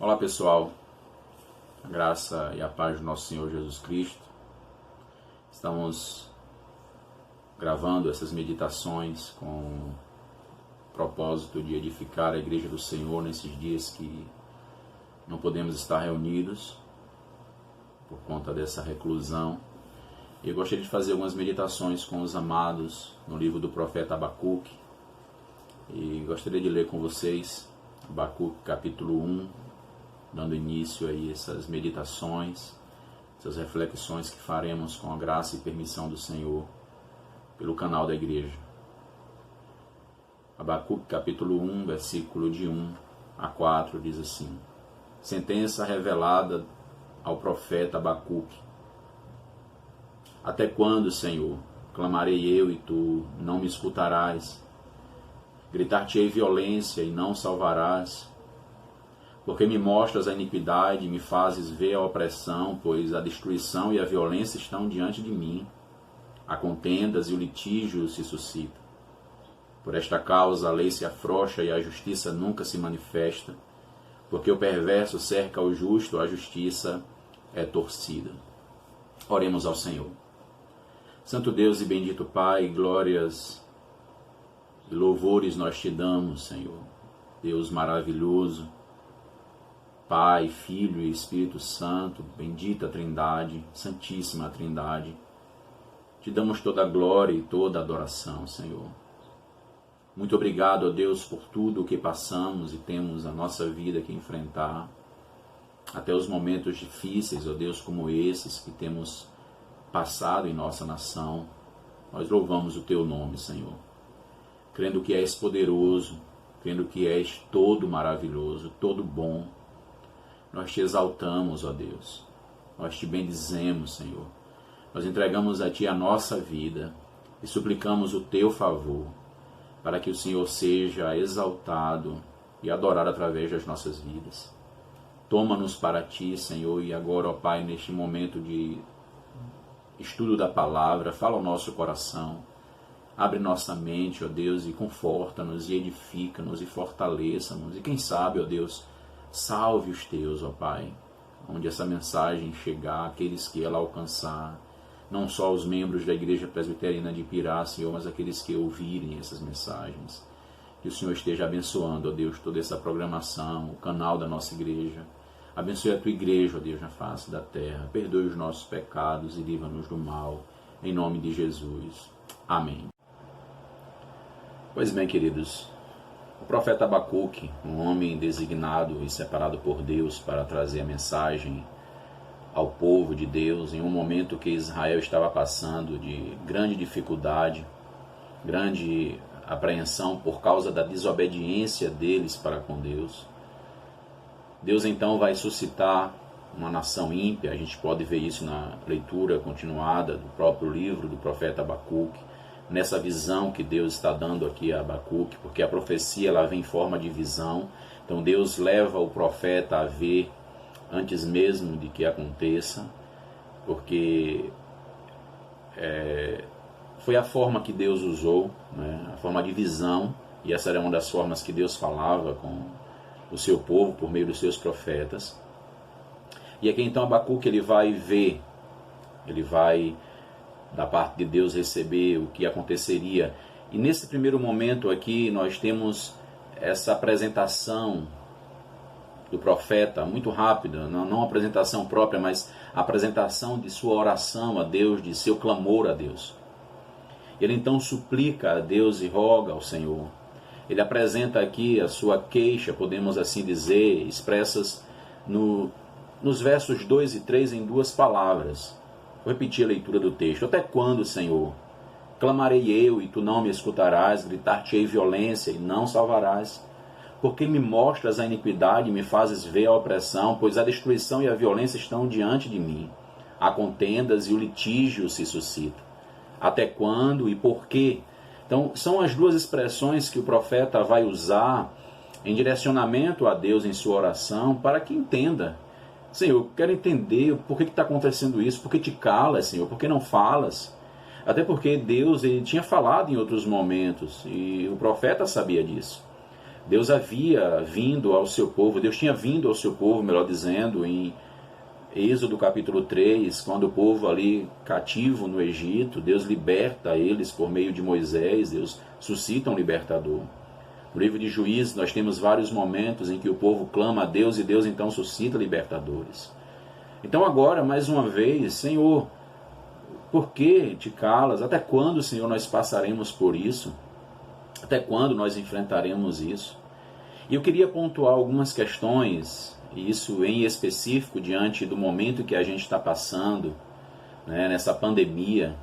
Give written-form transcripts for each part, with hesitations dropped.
Olá pessoal, a graça e a paz do nosso Senhor Jesus Cristo. Estamos gravando essas meditações com o propósito de edificar a Igreja do Senhor nesses dias que não podemos estar reunidos por conta dessa reclusão. E eu gostaria de fazer algumas meditações com os amados no livro do profeta Abacuque. E gostaria de ler com vocês Abacuque capítulo 1, dando início a essas meditações, essas reflexões que faremos com a graça e permissão do Senhor pelo canal da igreja. Abacuque capítulo 1, versículo de 1 a 4 diz assim: sentença revelada ao profeta Abacuque. Até quando, Senhor, clamarei eu e tu não me escutarás? Gritar-te-ei violência e não salvarás? Porque me mostras a iniquidade e me fazes ver a opressão, pois a destruição e a violência estão diante de mim. Há contendas e o litígio se suscita. Por esta causa a lei se afrouxa e a justiça nunca se manifesta, porque o perverso cerca o justo, a justiça é torcida. Oremos ao Senhor. Santo Deus e bendito Pai, glórias e louvores nós te damos, Senhor. Deus maravilhoso, Pai, Filho e Espírito Santo, bendita Trindade, Santíssima Trindade, te damos toda a glória e toda a adoração, Senhor. Muito obrigado, ó Deus, por tudo o que passamos e temos a nossa vida que enfrentar, até os momentos difíceis, ó Deus, como esses que temos passado em nossa nação. Nós louvamos o teu nome, Senhor, crendo que és poderoso, crendo que és todo maravilhoso, todo bom. Nós te exaltamos, ó Deus, nós te bendizemos, Senhor. Nós entregamos a Ti a nossa vida e suplicamos o Teu favor, para que o Senhor seja exaltado e adorado através das nossas vidas. Toma-nos para Ti, Senhor, e agora, ó Pai, neste momento de estudo da palavra, fala ao nosso coração, abre nossa mente, ó Deus, e conforta-nos, e edifica-nos, e fortaleça-nos, e quem sabe, ó Deus, salve os Teus, ó Pai, onde essa mensagem chegar, aqueles que ela alcançar, não só os membros da Igreja Presbiteriana de Pirá, Senhor, mas aqueles que ouvirem essas mensagens. Que o Senhor esteja abençoando, ó Deus, toda essa programação, o canal da nossa igreja. Abençoe a Tua igreja, ó Deus, na face da terra. Perdoe os nossos pecados e livra-nos do mal. Em nome de Jesus. Amém. Pois bem, queridos, o profeta Abacuque, um homem designado e separado por Deus para trazer a mensagem ao povo de Deus, em um momento que Israel estava passando de grande dificuldade, grande apreensão por causa da desobediência deles para com Deus. Deus então vai suscitar uma nação ímpia. A gente pode ver isso na leitura continuada do próprio livro do profeta Abacuque, nessa visão que Deus está dando aqui a Abacuque, porque a profecia ela vem em forma de visão. Então Deus leva o profeta a ver antes mesmo de que aconteça, porque foi a forma que Deus usou, né? A forma de visão, e essa era uma das formas que Deus falava com o seu povo por meio dos seus profetas. E aqui então Abacuque ele vai ver, ele vai da parte de Deus receber o que aconteceria. E nesse primeiro momento aqui nós temos essa apresentação do profeta, muito rápida, não a apresentação própria, mas a apresentação de sua oração a Deus, de seu clamor a Deus. Ele então suplica a Deus e roga ao Senhor. Ele apresenta aqui a sua queixa, podemos assim dizer, expressas nos versos 2 e 3 em duas palavras. Vou repetir a leitura do texto. Até quando, Senhor? Clamarei eu e tu não me escutarás, gritar-te-ei violência e não salvarás. Porque me mostras a iniquidade e me fazes ver a opressão, pois a destruição e a violência estão diante de mim. Há contendas e o litígio se suscita. Até quando e por quê? Então, são as duas expressões que o profeta vai usar em direcionamento a Deus em sua oração, para que entenda. Senhor, eu quero entender por que está acontecendo isso, por que te calas, Senhor, por que não falas? Até porque Deus ele tinha falado em outros momentos, e o profeta sabia disso. Deus havia vindo ao seu povo, Deus tinha vindo ao seu povo, melhor dizendo, em Êxodo capítulo 3, quando o povo ali cativo no Egito, Deus liberta eles por meio de Moisés, Deus suscita um libertador. No livro de Juízes nós temos vários momentos em que o povo clama a Deus e Deus então suscita libertadores. Então agora, mais uma vez, Senhor, por que te calas? Até quando, Senhor, nós passaremos por isso? Até quando nós enfrentaremos isso? E eu queria pontuar algumas questões, isso em específico diante do momento que a gente está passando, né, nessa pandemia,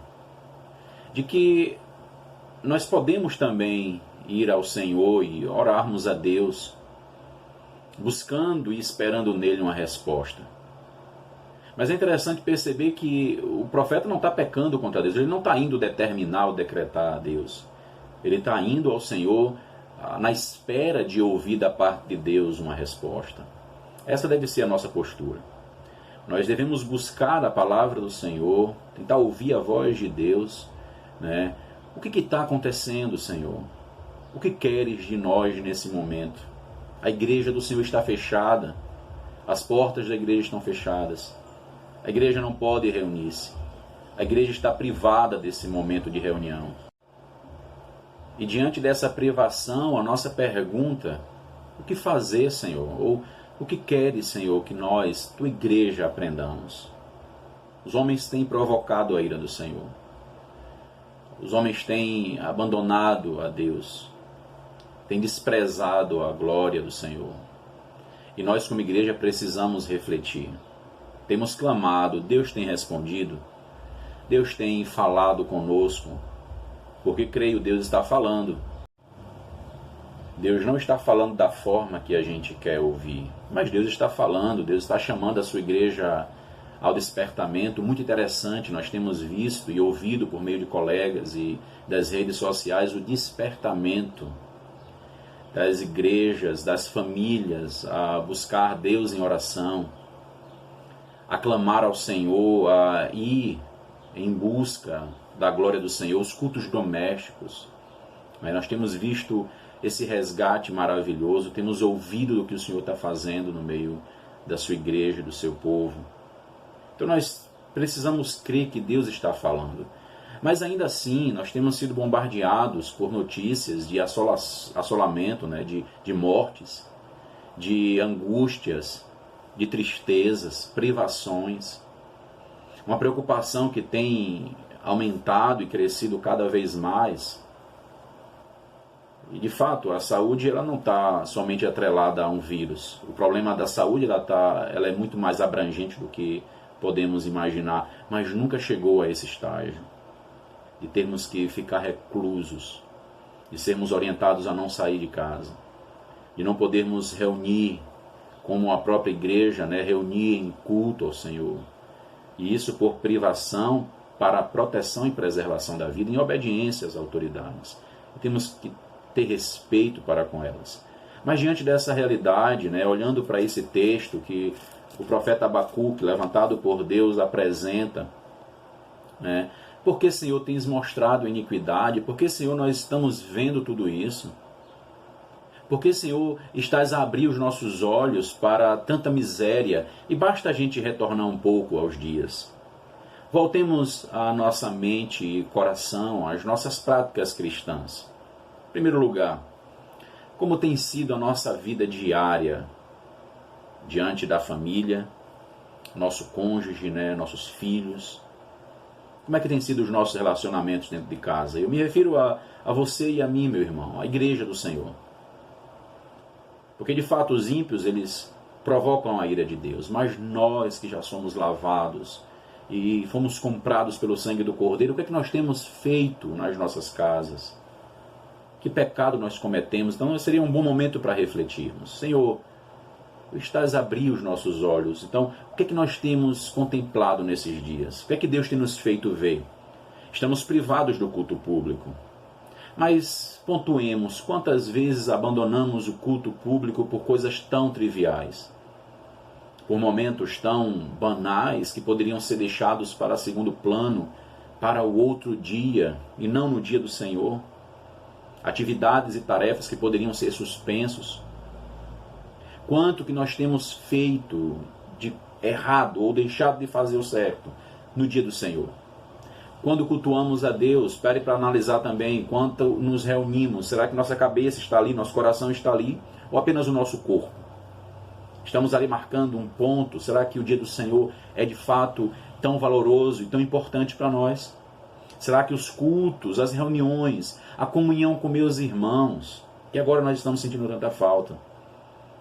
de que nós podemos também ir ao Senhor e orarmos a Deus, buscando e esperando nele uma resposta. Mas é interessante perceber que o profeta não está pecando contra Deus, ele não está indo determinar ou decretar a Deus. Ele está indo ao Senhor na espera de ouvir da parte de Deus uma resposta. Essa deve ser a nossa postura. Nós devemos buscar a palavra do Senhor, tentar ouvir a voz de Deus, né? O que está acontecendo, Senhor? O que queres de nós nesse momento? A igreja do Senhor está fechada, as portas da igreja estão fechadas, a igreja não pode reunir-se, a igreja está privada desse momento de reunião. E diante dessa privação, a nossa pergunta, o que fazer, Senhor? Ou o que queres, Senhor, que nós, tua igreja, aprendamos? Os homens têm provocado a ira do Senhor. Os homens têm abandonado a Deus, têm desprezado a glória do Senhor. E nós, como igreja, precisamos refletir. Temos clamado, Deus tem respondido, Deus tem falado conosco, porque creio Deus está falando. Deus não está falando da forma que a gente quer ouvir, mas Deus está falando, Deus está chamando a sua igreja ao despertamento. Muito interessante, nós temos visto e ouvido por meio de colegas e das redes sociais o despertamento das igrejas, das famílias a buscar Deus em oração, a clamar ao Senhor, a ir em busca da glória do Senhor, os cultos domésticos. Mas nós temos visto esse resgate maravilhoso, temos ouvido o que o Senhor está fazendo no meio da sua igreja, do seu povo. Então nós precisamos crer que Deus está falando. Mas ainda assim, nós temos sido bombardeados por notícias de assolamento, né, de mortes, de angústias, de tristezas, privações. Uma preocupação que tem aumentado e crescido cada vez mais. E de fato, a saúde ela não está somente atrelada a um vírus. O problema da saúde ela é muito mais abrangente do que podemos imaginar, mas nunca chegou a esse estágio de termos que ficar reclusos, de sermos orientados a não sair de casa, de não podermos reunir como a própria igreja, né, reunir em culto ao Senhor. E isso por privação para a proteção e preservação da vida, em obediência às autoridades. Temos que ter respeito para com elas. Mas diante dessa realidade, né, olhando para esse texto que o profeta Abacuque, levantado por Deus, apresenta, né, por que, Senhor, tens mostrado a iniquidade? Por que, Senhor, nós estamos vendo tudo isso? Por que, Senhor, estás a abrir os nossos olhos para tanta miséria? E basta a gente retornar um pouco aos dias. Voltemos à nossa mente e coração, às nossas práticas cristãs. Em primeiro lugar, como tem sido a nossa vida diária diante da família, nosso cônjuge, né, nossos filhos? Como é que tem sido os nossos relacionamentos dentro de casa? Eu me refiro a você e a mim, meu irmão, a igreja do Senhor. Porque de fato os ímpios, eles provocam a ira de Deus, mas nós que já somos lavados e fomos comprados pelo sangue do Cordeiro, o que é que nós temos feito nas nossas casas? Que pecado nós cometemos? Então seria um bom momento para refletirmos. Senhor, estás a abrir os nossos olhos. Então, o que é que nós temos contemplado nesses dias? O que é que Deus tem nos feito ver? Estamos privados do culto público. Mas pontuemos, quantas vezes abandonamos o culto público por coisas tão triviais? Por momentos tão banais que poderiam ser deixados para segundo plano, para o outro dia, e não no dia do Senhor? atividades e tarefas que poderiam ser suspensos. Quanto que nós temos feito de errado ou deixado de fazer o certo no dia do Senhor. Quando cultuamos a Deus, pare para analisar também quanto nos reunimos. Será que nossa cabeça está ali, nosso coração está ali, ou apenas o nosso corpo? Estamos ali marcando um ponto. Será que o dia do Senhor é de fato tão valoroso e tão importante para nós? Será que os cultos, as reuniões, a comunhão com meus irmãos, que agora nós estamos sentindo tanta falta?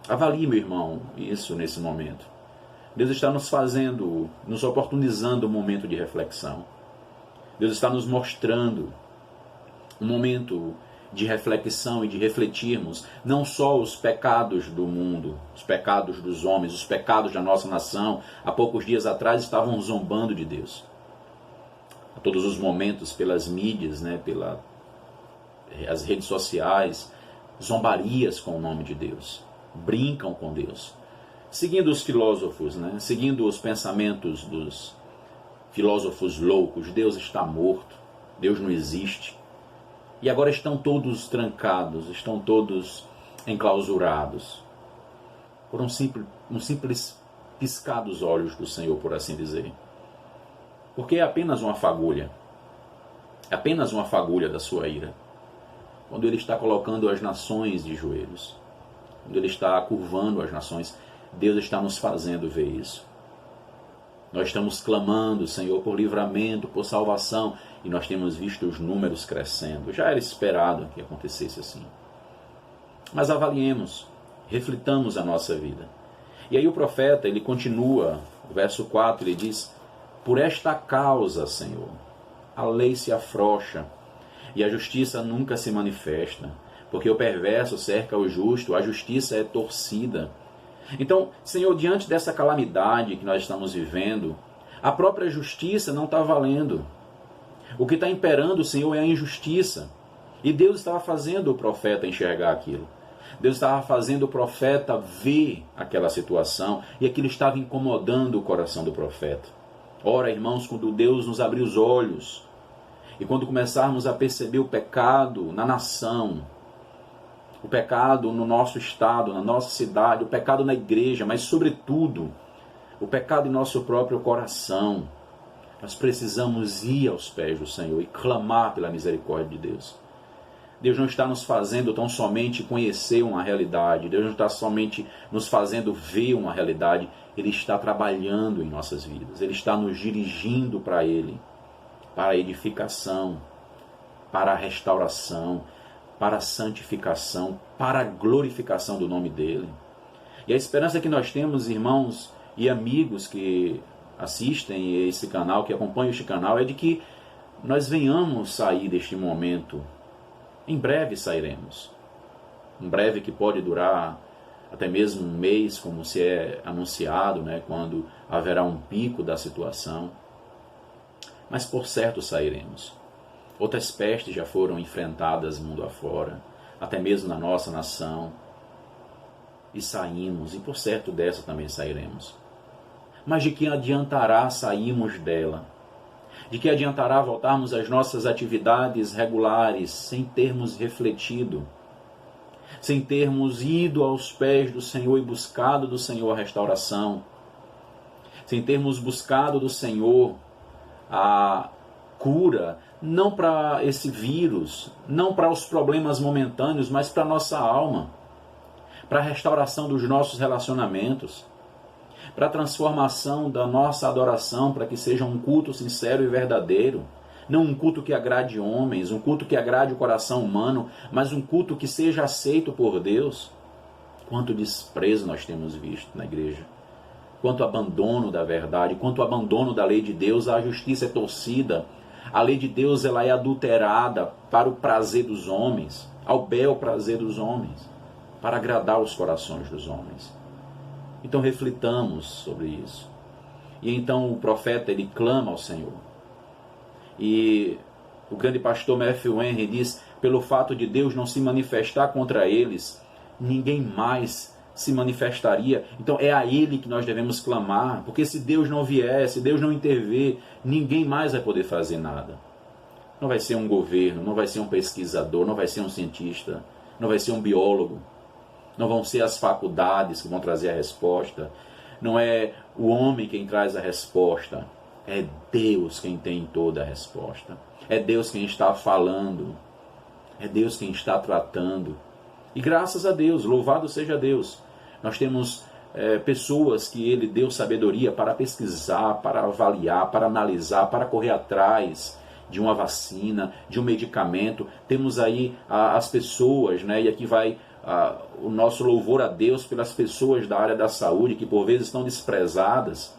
Avalie, meu irmão, isso nesse momento. Deus está nos fazendo, nos oportunizando um momento de reflexão. Deus está nos mostrando um momento de reflexão e de refletirmos não só os pecados do mundo, os pecados dos homens, os pecados da nossa nação. Há poucos dias atrás estavam zombando de Deus. A todos os momentos, pelas mídias, pelas redes sociais, zombarias com o nome de Deus. Brincam com Deus. Seguindo os filósofos, seguindo os pensamentos dos filósofos loucos, Deus está morto, Deus não existe. E agora estão todos trancados, estão todos enclausurados por um simples piscar dos olhos do Senhor, por assim dizer. Porque é apenas uma fagulha da sua ira. Quando Ele está colocando as nações de joelhos, quando Ele está curvando as nações, Deus está nos fazendo ver isso. Nós estamos clamando, Senhor, por livramento, por salvação, e nós temos visto os números crescendo. Já era esperado que acontecesse assim. Mas avaliemos, reflitamos a nossa vida. E aí o profeta, ele continua, o verso 4, ele diz: por esta causa, Senhor, a lei se afrouxa e a justiça nunca se manifesta, porque o perverso cerca o justo, a justiça é torcida. Então, Senhor, diante dessa calamidade que nós estamos vivendo, a própria justiça não está valendo. O que está imperando, Senhor, é a injustiça. E Deus estava fazendo o profeta enxergar aquilo. Deus estava fazendo o profeta ver aquela situação, e aquilo estava incomodando o coração do profeta. Ora, irmãos, quando Deus nos abrir os olhos, e quando começarmos a perceber o pecado na nação, o pecado no nosso estado, na nossa cidade, o pecado na igreja, mas sobretudo o pecado em nosso próprio coração, nós precisamos ir aos pés do Senhor e clamar pela misericórdia de Deus. Deus não está nos fazendo tão somente conhecer uma realidade, Deus não está somente nos fazendo ver uma realidade, Ele está trabalhando em nossas vidas, Ele está nos dirigindo para Ele, para a edificação, para a restauração, para a santificação, para a glorificação do nome dEle. E a esperança que nós temos, irmãos e amigos que assistem esse canal, que acompanham este canal, é de que nós venhamos sair deste momento. Em breve sairemos. Um breve que pode durar até mesmo um mês, como se é anunciado, quando haverá um pico da situação. Mas por certo sairemos. Outras pestes já foram enfrentadas mundo afora, até mesmo na nossa nação. E saímos, e por certo dessa também sairemos. Mas de que adiantará sairmos dela? De que adiantará voltarmos às nossas atividades regulares sem termos refletido? Sem termos ido aos pés do Senhor e buscado do Senhor a restauração? Sem termos buscado do Senhor a cura, não para esse vírus, não para os problemas momentâneos, mas para a nossa alma, para a restauração dos nossos relacionamentos, para a transformação da nossa adoração, para que seja um culto sincero e verdadeiro, não um culto que agrade homens, um culto que agrade o coração humano, mas um culto que seja aceito por Deus. Quanto desprezo nós temos visto na igreja, quanto abandono da verdade, quanto abandono da lei de Deus. A justiça é torcida, a lei de Deus ela é adulterada para o prazer dos homens, ao bel prazer dos homens, para agradar os corações dos homens. Então reflitamos sobre isso. E então o profeta ele clama ao Senhor. E o grande pastor Matthew Henry diz: pelo fato de Deus não se manifestar contra eles, ninguém mais se manifestaria. Então é a Ele que nós devemos clamar, porque se Deus não vier, se Deus não intervir, ninguém mais vai poder fazer nada. Não vai ser um governo, não vai ser um pesquisador, não vai ser um cientista, não vai ser um biólogo. Não vão ser as faculdades que vão trazer a resposta. Não é o homem quem traz a resposta. É Deus quem tem toda a resposta. É Deus quem está falando. É Deus quem está tratando. E graças a Deus, louvado seja Deus. Nós temos pessoas que Ele deu sabedoria para pesquisar, para avaliar, para analisar, para correr atrás de uma vacina, de um medicamento. Temos aí as pessoas, né? E aqui vai o nosso louvor a Deus pelas pessoas da área da saúde, que por vezes estão desprezadas,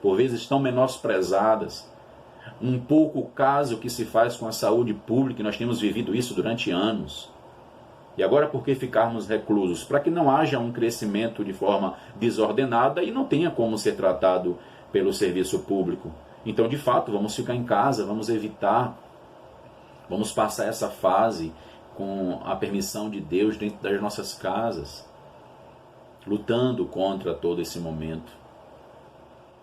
por vezes estão menosprezadas. Um pouco o caso que se faz com a saúde pública, e nós temos vivido isso durante anos. E agora por que ficarmos reclusos? Para que não haja um crescimento de forma desordenada e não tenha como ser tratado pelo serviço público. Então, de fato, vamos ficar em casa, vamos evitar, vamos passar essa fase com a permissão de Deus dentro das nossas casas, lutando contra todo esse momento,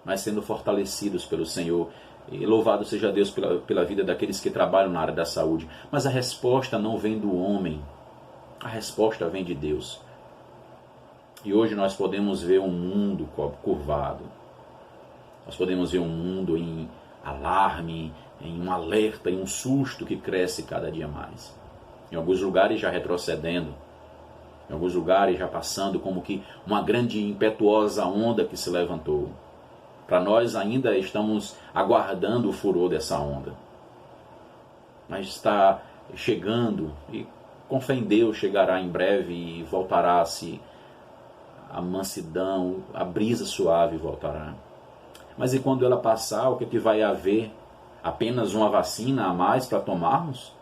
mas sendo fortalecidos pelo Senhor. E louvado seja Deus pela vida daqueles que trabalham na área da saúde. Mas a resposta não vem do homem, a resposta vem de Deus. E hoje nós podemos ver um mundo curvado. Nós podemos ver um mundo em alarme, em um alerta, em um susto que cresce cada dia mais. Em alguns lugares já retrocedendo, em alguns lugares já passando como que uma grande impetuosa onda que se levantou. Para nós ainda estamos aguardando o furor dessa onda. Mas está chegando e com fé em Deus chegará em breve e voltará-se a mansidão, a brisa suave voltará. Mas e quando ela passar, o que é que vai haver? Apenas uma vacina a mais para tomarmos?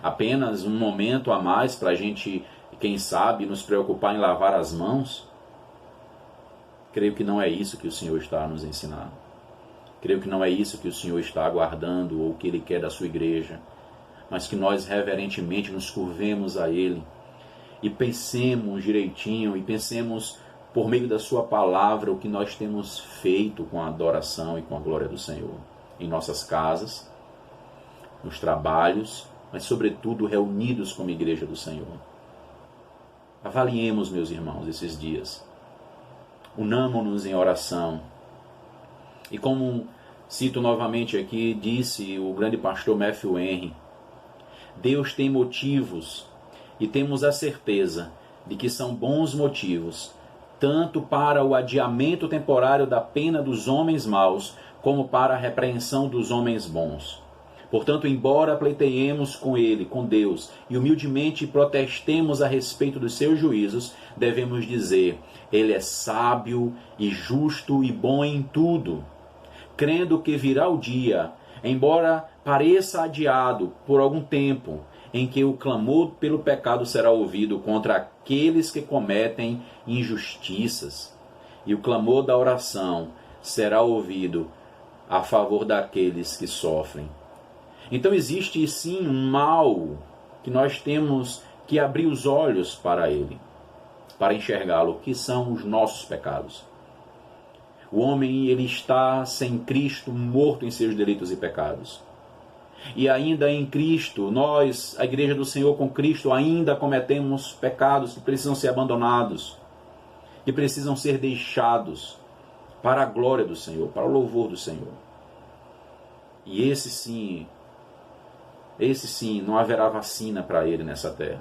Apenas um momento a mais para a gente, quem sabe, nos preocupar em lavar as mãos? Creio que não é isso que o Senhor está a nos ensinar. Creio que não é isso que o Senhor está aguardando ou que Ele quer da sua igreja. Mas que nós reverentemente nos curvemos a Ele e pensemos direitinho e pensemos por meio da sua palavra o que nós temos feito com a adoração e com a glória do Senhor. Em nossas casas, nos trabalhos, mas sobretudo reunidos como igreja do Senhor. Avaliemos, meus irmãos, esses dias. Unamo-nos em oração. E como cito novamente aqui, disse o grande pastor Matthew Henry, Deus tem motivos e temos a certeza de que são bons motivos, tanto para o adiamento temporário da pena dos homens maus, como para a repreensão dos homens bons. Portanto, embora pleiteiemos com Ele, com Deus, e humildemente protestemos a respeito dos seus juízos, devemos dizer, Ele é sábio e justo e bom em tudo, crendo que virá o dia, embora pareça adiado por algum tempo, em que o clamor pelo pecado será ouvido contra aqueles que cometem injustiças, e o clamor da oração será ouvido a favor daqueles que sofrem. Então existe sim um mal que nós temos que abrir os olhos para ele, para enxergá-lo, que são os nossos pecados. O homem, ele está sem Cristo, morto em seus delitos e pecados. E ainda em Cristo, nós, a igreja do Senhor com Cristo, ainda cometemos pecados que precisam ser abandonados, que precisam ser deixados para a glória do Senhor, para o louvor do Senhor. E esse sim, não haverá vacina para ele nessa terra.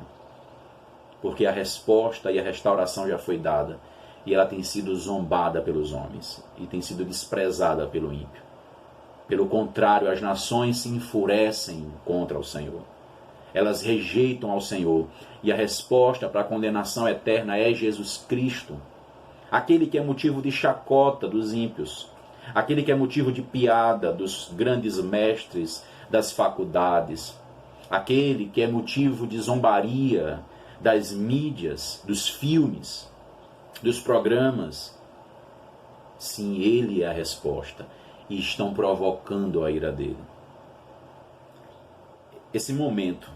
Porque a resposta e a restauração já foi dada. E ela tem sido zombada pelos homens. E tem sido desprezada pelo ímpio. Pelo contrário, as nações se enfurecem contra o Senhor. Elas rejeitam ao Senhor. E a resposta para a condenação eterna é Jesus Cristo. Aquele que é motivo de chacota dos ímpios. Aquele que é motivo de piada dos grandes mestres das faculdades, aquele que é motivo de zombaria das mídias, dos filmes, dos programas. Sim, ele é a resposta e estão provocando a ira dele. Esse momento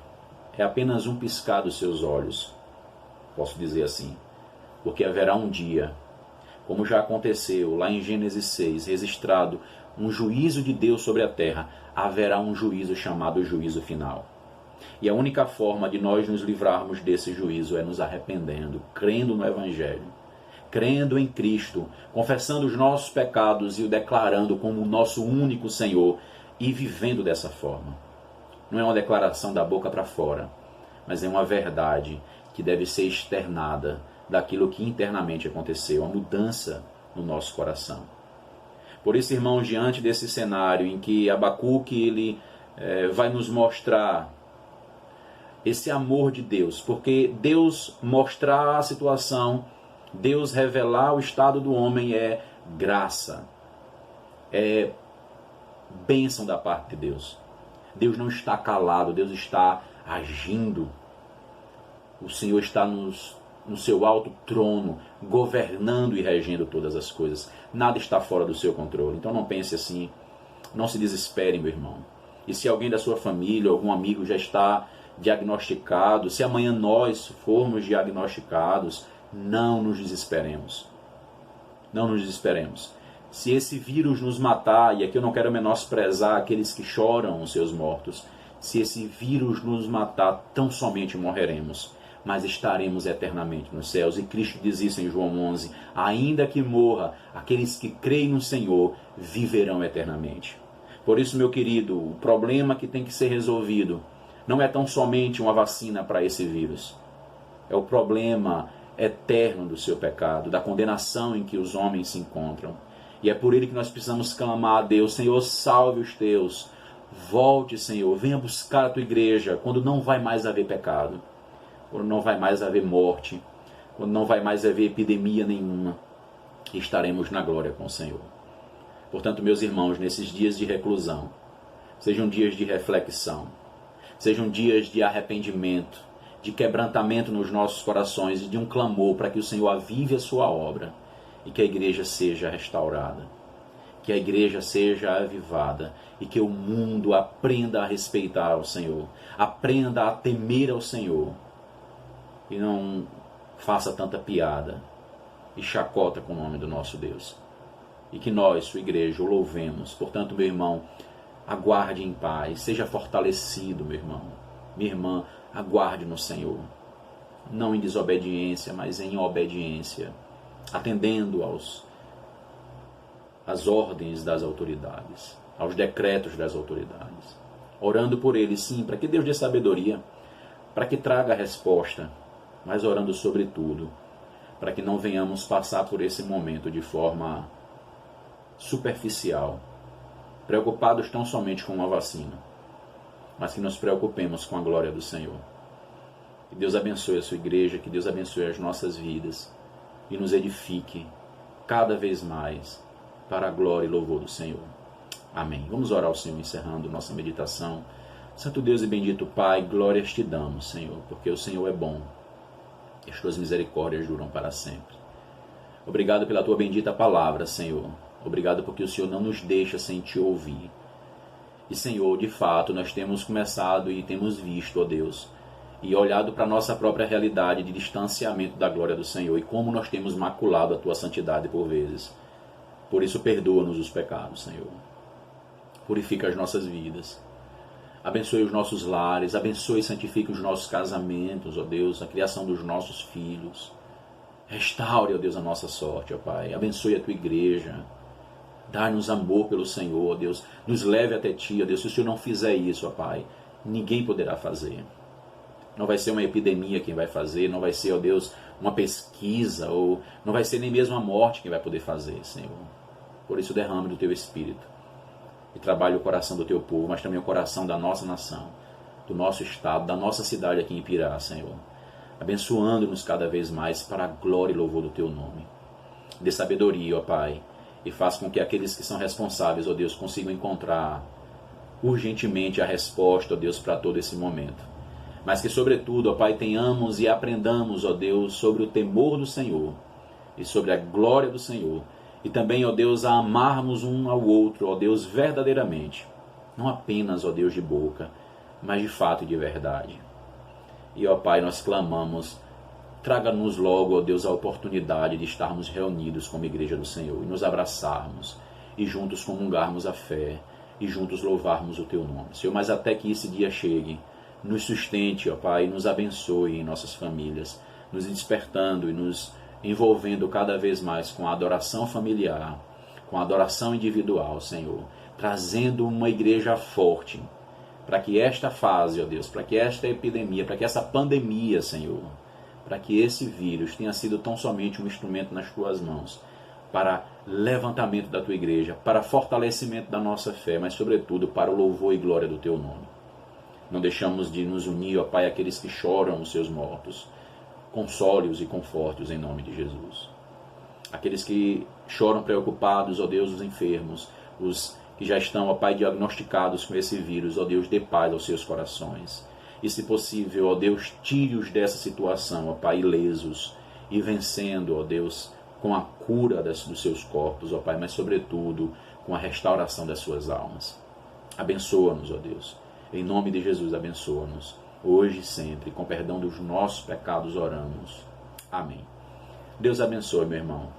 é apenas um piscar dos seus olhos, posso dizer assim, porque haverá um dia, como já aconteceu lá em Gênesis 6, registrado um juízo de Deus sobre a terra, haverá um juízo chamado juízo final. E a única forma de nós nos livrarmos desse juízo é nos arrependendo, crendo no Evangelho, crendo em Cristo, confessando os nossos pecados e o declarando como o nosso único Senhor e vivendo dessa forma. Não é uma declaração da boca para fora, mas é uma verdade que deve ser externada daquilo que internamente aconteceu, a mudança no nosso coração. Por isso, irmãos, diante desse cenário em que Abacuque ele vai nos mostrar esse amor de Deus, porque Deus mostrar a situação, Deus revelar o estado do homem é graça, é bênção da parte de Deus. Deus não está calado, Deus está agindo. O Senhor está no seu alto trono, governando e regendo todas as coisas. Nada está fora do seu controle. Então não pense assim, não se desespere, meu irmão. E se alguém da sua família, algum amigo já está diagnosticado, se amanhã nós formos diagnosticados, não nos desesperemos. Não nos desesperemos. Se esse vírus nos matar, e aqui eu não quero menosprezar aqueles que choram os seus mortos, se esse vírus nos matar, tão somente morreremos, mas estaremos eternamente nos céus. E Cristo diz isso em João 11, ainda que morra, aqueles que creem no Senhor viverão eternamente. Por isso, meu querido, o problema que tem que ser resolvido não é tão somente uma vacina para esse vírus. É o problema eterno do seu pecado, da condenação em que os homens se encontram. E é por ele que nós precisamos clamar a Deus: Senhor, salve os teus. Volte, Senhor, venha buscar a tua igreja quando não vai mais haver pecado, quando não vai mais haver morte, quando não vai mais haver epidemia nenhuma. E estaremos na glória com o Senhor. Portanto, meus irmãos, nesses dias de reclusão, sejam dias de reflexão, sejam dias de arrependimento, de quebrantamento nos nossos corações e de um clamor para que o Senhor avive a sua obra e que a igreja seja restaurada, que a igreja seja avivada e que o mundo aprenda a respeitar ao Senhor, aprenda a temer ao Senhor e não faça tanta piada e chacota com o nome do nosso Deus. E que nós, sua igreja, o louvemos. Portanto, meu irmão, aguarde em paz, seja fortalecido, meu irmão. Minha irmã, aguarde no Senhor. Não em desobediência, mas em obediência, atendendo às ordens das autoridades, aos decretos das autoridades. Orando por eles, sim, para que Deus dê sabedoria, para que traga a resposta, mas orando sobretudo, para que não venhamos passar por esse momento de forma superficial, preocupados tão somente com uma vacina, mas que nos preocupemos com a glória do Senhor. Que Deus abençoe a sua igreja, que Deus abençoe as nossas vidas e nos edifique cada vez mais para a glória e louvor do Senhor. Amém. Vamos orar ao Senhor, encerrando nossa meditação. Santo Deus e bendito Pai, glórias te damos, Senhor, porque o Senhor é bom e as tuas misericórdias duram para sempre. Obrigado pela tua bendita palavra, Senhor. Obrigado porque o Senhor não nos deixa sem te ouvir. E, Senhor, de fato, nós temos começado e temos visto, ó Deus, e olhado para a nossa própria realidade de distanciamento da glória do Senhor e como nós temos maculado a tua santidade por vezes. Por isso, perdoa-nos os pecados, Senhor. Purifica as nossas vidas. Abençoe os nossos lares, abençoe e santifique os nossos casamentos, ó Deus, a criação dos nossos filhos. Restaure, ó Deus, a nossa sorte, ó Pai. Abençoe a tua igreja. Dá-nos amor pelo Senhor, ó Deus. Nos leve até ti, ó Deus. Se o Senhor não fizer isso, ó Pai, ninguém poderá fazer. Não vai ser uma epidemia quem vai fazer, não vai ser, ó Deus, uma pesquisa, ou não vai ser nem mesmo a morte quem vai poder fazer, Senhor. Por isso, derrame do teu Espírito e trabalhe o coração do teu povo, mas também o coração da nossa nação, do nosso estado, da nossa cidade aqui em Pirá, Senhor. Abençoando-nos cada vez mais para a glória e louvor do teu nome. Dê sabedoria, ó Pai, e faça com que aqueles que são responsáveis, ó Deus, consigam encontrar urgentemente a resposta, ó Deus, para todo esse momento. Mas que, sobretudo, ó Pai, tenhamos e aprendamos, ó Deus, sobre o temor do Senhor e sobre a glória do Senhor. E também, ó Deus, a amarmos um ao outro, ó Deus, verdadeiramente. Não apenas, ó Deus, de boca, mas de fato e de verdade. E, ó Pai, nós clamamos, traga-nos logo, ó Deus, a oportunidade de estarmos reunidos como igreja do Senhor e nos abraçarmos e juntos comungarmos a fé e juntos louvarmos o Teu nome. Senhor, mas até que esse dia chegue, nos sustente, ó Pai, e nos abençoe em nossas famílias, nos despertando e nos envolvendo cada vez mais com a adoração familiar, com a adoração individual, Senhor, trazendo uma igreja forte, para que esta fase, ó Deus, para que esta epidemia, para que essa pandemia, Senhor, para que esse vírus tenha sido tão somente um instrumento nas Tuas mãos, para levantamento da Tua igreja, para fortalecimento da nossa fé, mas sobretudo para o louvor e glória do Teu nome. Não deixamos de nos unir, ó Pai, àqueles que choram os seus mortos. Console-os e conforte-os em nome de Jesus. Aqueles que choram preocupados, ó Deus, os enfermos, os que já estão, ó Pai, diagnosticados com esse vírus, ó Deus, dê paz aos seus corações. E, se possível, ó Deus, tire-os dessa situação, ó Pai, ilesos e vencendo, ó Deus, com a cura dos seus corpos, ó Pai, mas sobretudo com a restauração das suas almas. Abençoa-nos, ó Deus. Em nome de Jesus, abençoa-nos. Hoje e sempre, com perdão dos nossos pecados, oramos. Amém. Deus abençoe, meu irmão.